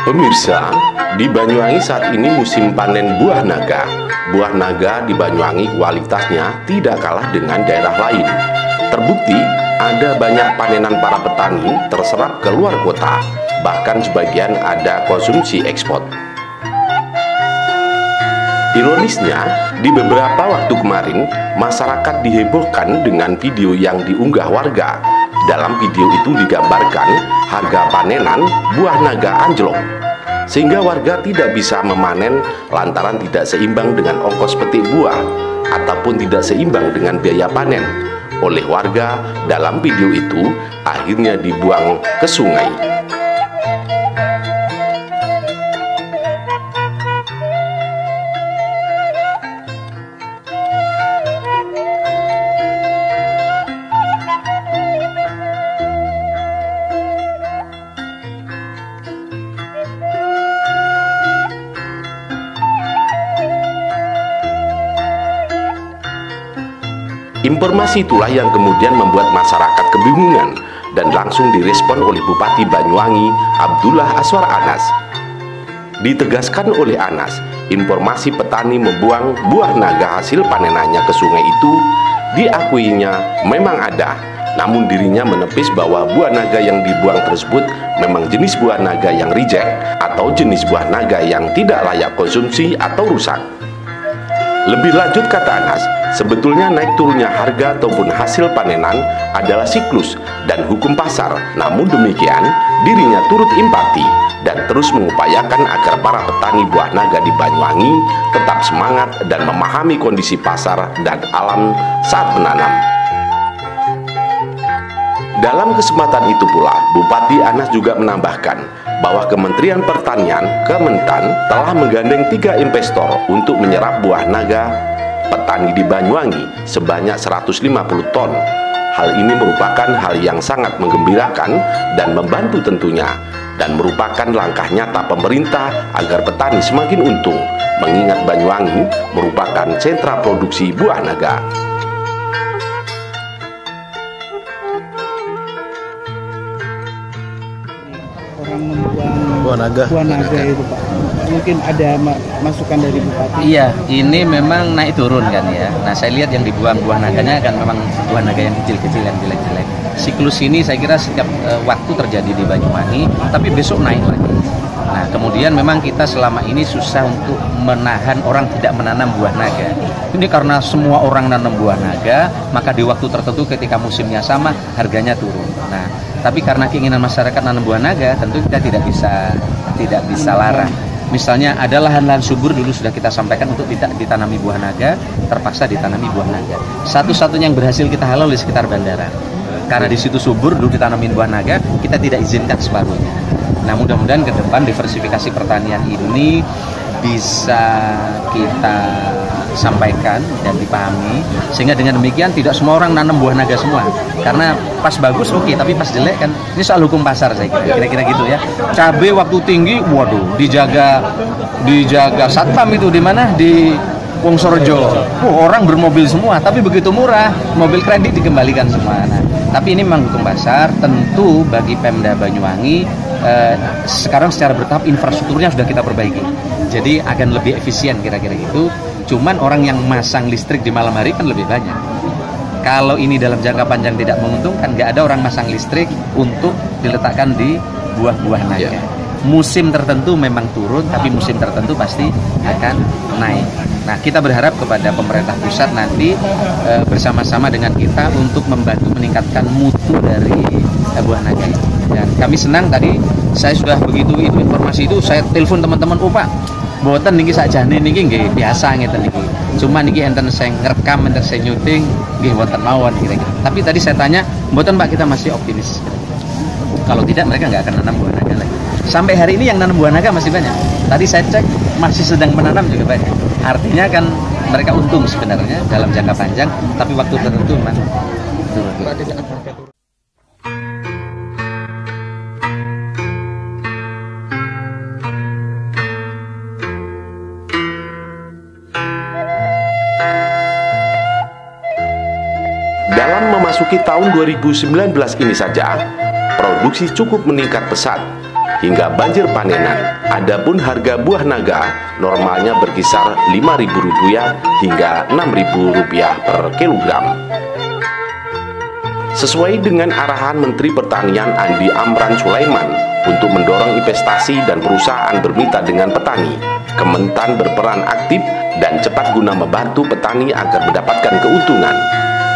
Pemirsa, di Banyuwangi saat ini musim panen buah naga. Buah naga di Banyuwangi kualitasnya tidak kalah dengan daerah lain. Terbukti, ada banyak panenan para petani terserap ke luar kota. Bahkan sebagian ada konsumsi ekspor. Ironisnya, di beberapa waktu kemarin, masyarakat dihebohkan dengan video yang diunggah warga. Dalam video itu digambarkan harga panenan buah naga anjlok, sehingga warga tidak bisa memanen lantaran tidak seimbang dengan ongkos petik buah ataupun tidak seimbang dengan biaya panen. Oleh warga, dalam video itu akhirnya dibuang ke sungai. Informasi itulah yang kemudian membuat masyarakat kebingungan dan langsung direspon oleh Bupati Banyuwangi Abdullah Aswar Anas. Ditegaskan oleh Anas, informasi petani membuang buah naga hasil panenannya ke sungai itu diakuinya memang ada, namun dirinya menepis bahwa buah naga yang dibuang tersebut memang jenis buah naga yang reject atau jenis buah naga yang tidak layak konsumsi atau rusak. Lebih lanjut kata Anas, sebetulnya naik turunnya harga ataupun hasil panenan adalah siklus dan hukum pasar. Namun demikian, dirinya turut empati dan terus mengupayakan agar para petani buah naga di Banyuwangi tetap semangat dan memahami kondisi pasar dan alam saat menanam. Dalam kesempatan itu pula, Bupati Anas juga menambahkan bahwa Kementerian Pertanian, Kementan, telah menggandeng 3 investor untuk menyerap buah naga petani di Banyuwangi sebanyak 150 ton. Hal ini merupakan hal yang sangat menggembirakan dan membantu tentunya, dan merupakan langkah nyata pemerintah agar petani semakin untung, mengingat Banyuwangi merupakan sentra produksi buah naga. Orang membuang buah naga itu, Pak. Mungkin ada masukan dari Bupati. Iya, ini memang naik turun kan ya. Nah, saya lihat yang dibuang buah naganya kan memang buah naga yang kecil-kecil, yang jelek-jelek. Siklus ini saya kira setiap waktu terjadi di Banyuwangi, tapi besok naik lagi. Nah, kemudian memang kita selama ini susah untuk menahan orang tidak menanam buah naga. Ini karena semua orang nanam buah naga, maka di waktu tertentu ketika musimnya sama, harganya turun. Nah, tapi karena keinginan masyarakat nanam buah naga, tentu kita tidak bisa larang. Misalnya ada lahan-lahan subur dulu sudah kita sampaikan untuk tidak ditanami buah naga, terpaksa ditanami buah naga. Satu-satunya yang berhasil kita halal di sekitar bandara. Karena di situ subur dulu ditanamin buah naga, kita tidak izinkan separuhnya. Nah, mudah-mudahan ke depan diversifikasi pertanian ini bisa kita sampaikan dan dipahami, sehingga dengan demikian tidak semua orang nanam buah naga semua. Karena pas bagus oke, tapi pas jelek kan ini soal hukum pasar, saya kira gitu ya. Cabai waktu tinggi, waduh, dijaga satpam itu di mana, di Wongsorejo. Orang bermobil semua, tapi begitu murah, mobil kredit dikembalikan semua. Nah, tapi ini memang hukum pasar. Tentu bagi Pemda Banyuwangi sekarang secara bertahap infrastrukturnya sudah kita perbaiki, jadi akan lebih efisien kira-kira gitu. Cuman orang yang masang listrik di malam hari kan lebih banyak. Kalau ini dalam jangka panjang tidak menguntungkan, nggak ada orang masang listrik untuk diletakkan di buah-buah naga. Musim tertentu memang turun, tapi musim tertentu pasti akan naik. Nah, kita berharap kepada pemerintah pusat nanti bersama-sama dengan kita untuk membantu meningkatkan mutu dari buah naga. Dan kami senang tadi saya sudah begitu itu informasi itu saya telepon teman-teman, Pak, mboten niki sakjane niki nggih biasa ngeten niki. Cuma niki enten saya ngerekam, enten saya nyuting nggih wonten mawon kira-kira. Tapi tadi saya tanya, mboten Pak, kita masih optimis. Kalau tidak mereka nggak akan nanam buah naga lagi. Sampai hari ini yang nanam buah naga masih banyak. Tadi saya cek masih sedang menanam juga banyak. Artinya kan mereka untung sebenarnya dalam jangka panjang, tapi waktu tertentu memang turun. Dalam memasuki tahun 2019 ini saja, produksi cukup meningkat pesat. hingga banjir panenan. Adapun harga buah naga normalnya berkisar Rp5.000 hingga Rp6.000 per kilogram. Sesuai dengan arahan Menteri Pertanian Andi Amran Sulaiman untuk mendorong investasi dan perusahaan bermitra dengan petani, Kementan berperan aktif dan cepat guna membantu petani agar mendapatkan keuntungan.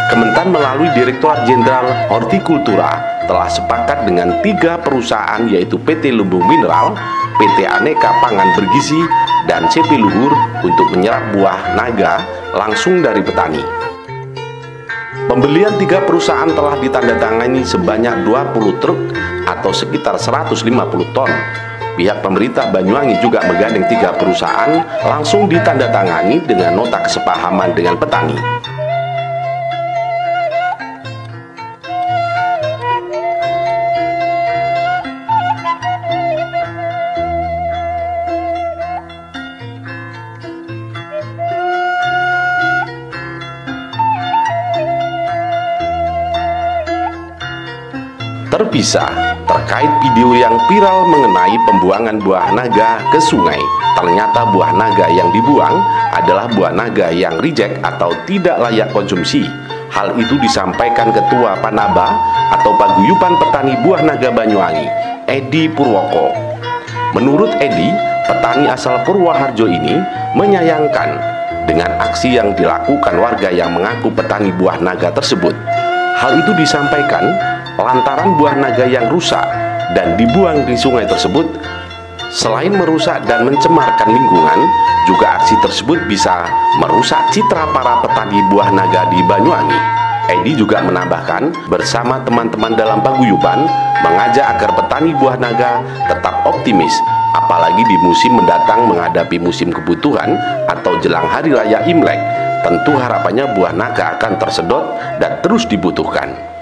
Kementan melalui Direktorat Jenderal Hortikultura telah sepakat dengan 3 perusahaan yaitu PT Lumbung Mineral, PT Aneka Pangan Bergizi, dan CP Luhur untuk menyerap buah naga langsung dari petani. Pembelian 3 perusahaan telah ditandatangani sebanyak 20 truk atau sekitar 150 ton. Pihak pemerintah Banyuwangi juga menggandeng 3 perusahaan langsung ditandatangani dengan nota kesepahaman dengan petani. Terpisah terkait video yang viral mengenai pembuangan buah naga ke sungai. Ternyata buah naga yang dibuang adalah buah naga yang reject atau tidak layak konsumsi. Hal itu disampaikan Ketua Panaba atau Paguyuban Petani Buah Naga Banyuwangi, Edi Purwoko. Menurut Edi, petani asal Purwoharjo ini menyayangkan dengan aksi yang dilakukan warga yang mengaku petani buah naga tersebut. Hal itu disampaikan lantaran buah naga yang rusak dan dibuang di sungai tersebut selain merusak dan mencemarkan lingkungan, juga aksi tersebut bisa merusak citra para petani buah naga di Banyuwangi. Edi juga menambahkan bersama teman-teman dalam paguyuban mengajak agar petani buah naga tetap optimis, apalagi di musim mendatang menghadapi musim kebutuhan atau jelang Hari Raya Imlek. Tentu harapannya buah naga akan tersedot dan terus dibutuhkan.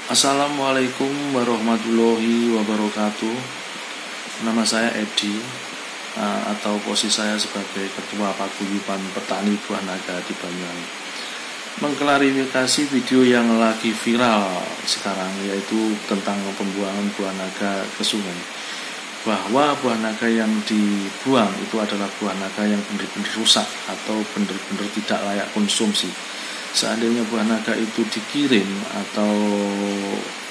Assalamualaikum warahmatullahi wabarakatuh. Nama saya Edi, atau posisi saya sebagai Ketua Paguyuban Petani Buah Naga di Banyuwangi. Mengklarifikasi video yang lagi viral sekarang, yaitu tentang pembuangan buah naga ke sungai. Bahwa buah naga yang dibuang itu adalah buah naga yang benar-benar rusak atau benar-benar tidak layak konsumsi. Seandainya buah naga itu dikirim atau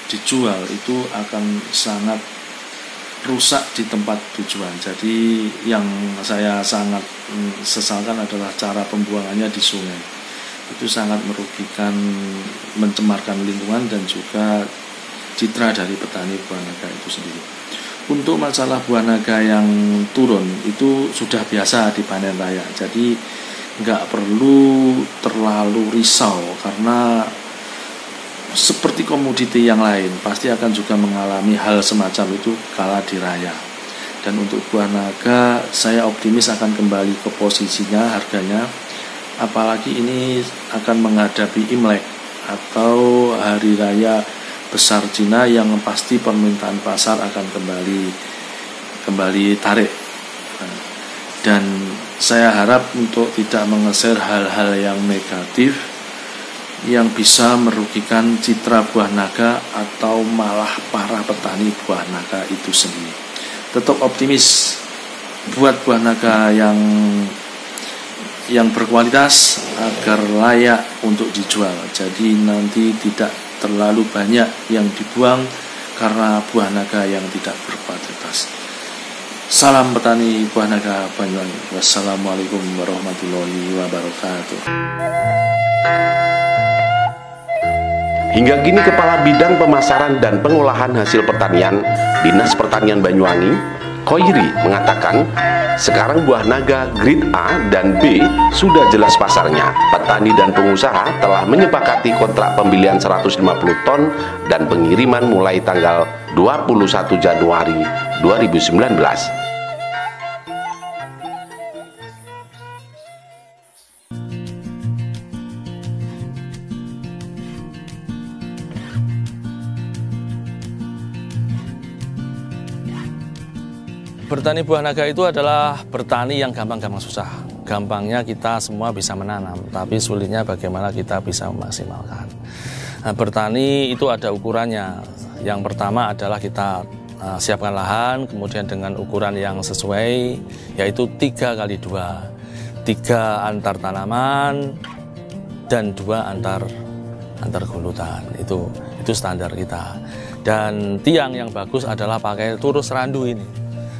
dijual, itu akan sangat rusak di tempat tujuan. Jadi yang saya sangat sesalkan adalah cara pembuangannya di sungai. Itu sangat merugikan, mencemarkan lingkungan dan juga citra dari petani buah naga itu sendiri. Untuk masalah buah naga yang turun itu sudah biasa di panen raya, jadi nggak perlu terlalu risau, karena seperti komoditi yang lain pasti akan juga mengalami hal semacam itu kala di raya. Dan untuk buah naga saya optimis akan kembali ke posisinya harganya, apalagi ini akan menghadapi Imlek atau hari raya besar Cina yang pasti permintaan pasar akan kembali tarik. Dan saya harap untuk tidak mengeser hal-hal yang negatif yang bisa merugikan citra buah naga atau malah para petani buah naga itu sendiri. Tetap optimis buat buah naga yang berkualitas agar layak untuk dijual. Jadi nanti tidak terlalu banyak yang dibuang karena buah naga yang tidak berkualitas. Salam petani buah naga Banyuwangi. Wassalamualaikum warahmatullahi wabarakatuh. Hingga kini Kepala Bidang Pemasaran dan Pengolahan Hasil Pertanian Dinas Pertanian Banyuwangi, Khoiri, mengatakan sekarang buah naga grade A dan B sudah jelas pasarnya. Petani dan pengusaha telah menyepakati kontrak pembelian 150 ton dan pengiriman mulai tanggal 21 Januari 2019. Bertani buah naga itu adalah bertani yang gampang-gampang susah. Gampangnya kita semua bisa menanam, tapi sulitnya bagaimana kita bisa memaksimalkan. Nah, bertani itu ada ukurannya. Yang pertama adalah kita siapkan lahan, kemudian dengan ukuran yang sesuai, yaitu 3x2, 3 antar tanaman dan 2 antar gulutan. Itu standar kita. Dan tiang yang bagus adalah pakai turus randu ini.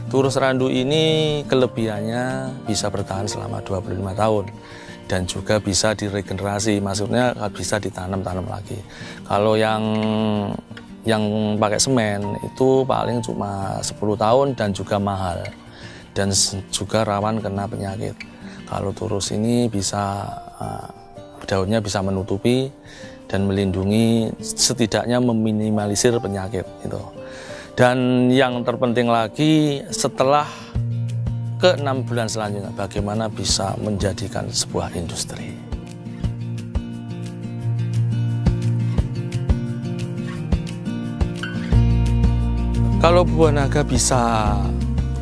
Turus randu ini kelebihannya bisa bertahan selama 25 tahun dan juga bisa diregenerasi, maksudnya bisa ditanam lagi. Kalau yang pakai semen itu paling cuma 10 tahun dan juga mahal dan juga rawan kena penyakit. Kalau turus ini bisa daunnya bisa menutupi dan melindungi, setidaknya meminimalisir penyakit itu. Dan yang terpenting lagi, setelah ke 6 bulan selanjutnya bagaimana bisa menjadikan sebuah industri. Kalau buah naga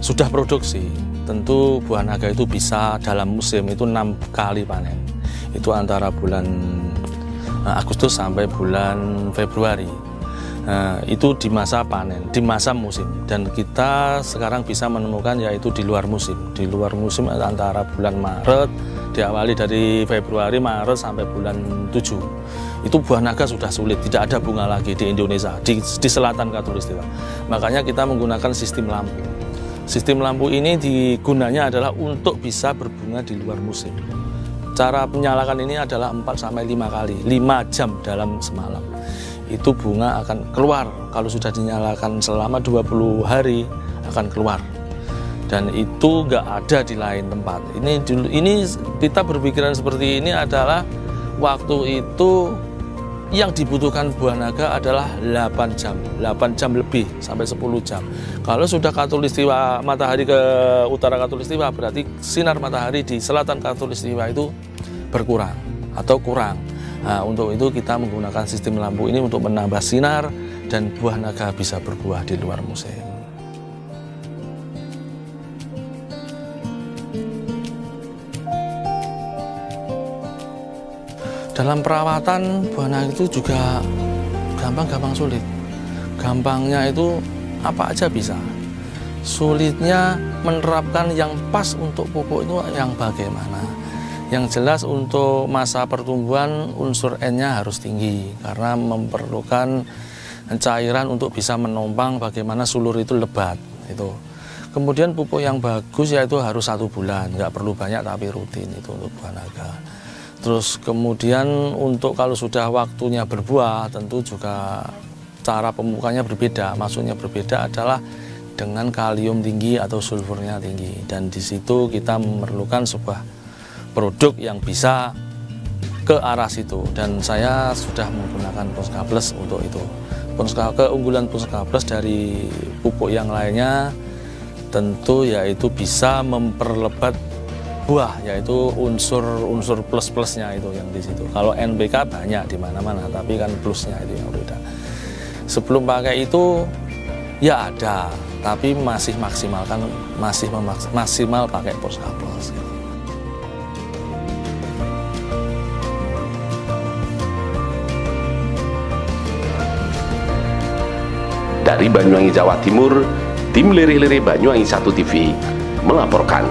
sudah produksi, tentu buah naga itu bisa dalam musim itu 6 kali panen. Itu antara bulan Agustus sampai bulan Februari. Itu di masa panen, di masa musim. Dan kita sekarang bisa menemukan yaitu di luar musim. Di luar musim antara bulan Maret, diawali dari Februari, Maret sampai bulan 7. Itu buah naga sudah sulit, tidak ada bunga lagi di Indonesia, di selatan Khatulistiwa. Makanya kita menggunakan sistem lampu. Sistem lampu ini gunanya adalah untuk bisa berbunga di luar musim. Cara menyalakan ini adalah 4-5 kali, 5 jam dalam semalam. Itu bunga akan keluar, kalau sudah dinyalakan selama 20 hari akan keluar. Dan itu nggak ada di lain tempat. Ini kita berpikiran seperti ini adalah waktu itu yang dibutuhkan buah naga adalah 8 jam lebih sampai 10 jam. Kalau sudah Khatulistiwa, matahari ke utara Khatulistiwa, berarti sinar matahari di selatan Khatulistiwa itu berkurang atau kurang. Nah, untuk itu kita menggunakan sistem lampu ini untuk menambah sinar dan buah naga bisa berbuah di luar musim. Dalam perawatan buah naga itu juga gampang sulit. Gampangnya itu apa aja bisa. Sulitnya menerapkan yang pas untuk pupuk itu yang bagaimana. Yang jelas untuk masa pertumbuhan unsur N-nya harus tinggi karena memerlukan cairan untuk bisa menopang bagaimana sulur itu lebat. Itu. Kemudian pupuk yang bagus yaitu harus 1 bulan, nggak perlu banyak tapi rutin itu untuk buah naga. Terus kemudian untuk kalau sudah waktunya berbuah tentu juga cara pemupukannya berbeda. Maksudnya berbeda adalah dengan kalium tinggi atau sulfurnya tinggi. Dan di situ kita memerlukan sebuah produk yang bisa ke arah situ. Dan saya sudah menggunakan Ponska Plus untuk itu. Keunggulan Ponska Plus dari pupuk yang lainnya tentu yaitu bisa memperlebat buah, yaitu unsur plus-plusnya itu yang di situ. Kalau NPK banyak di mana-mana, tapi kan plusnya itu yang beda. Sebelum pakai itu ya ada, tapi masih maksimal pakai Ponska Plus. Gitu. Dari Banyuwangi, Jawa Timur, tim Lirih-Lirih Banyuwangi 1 TV melaporkan.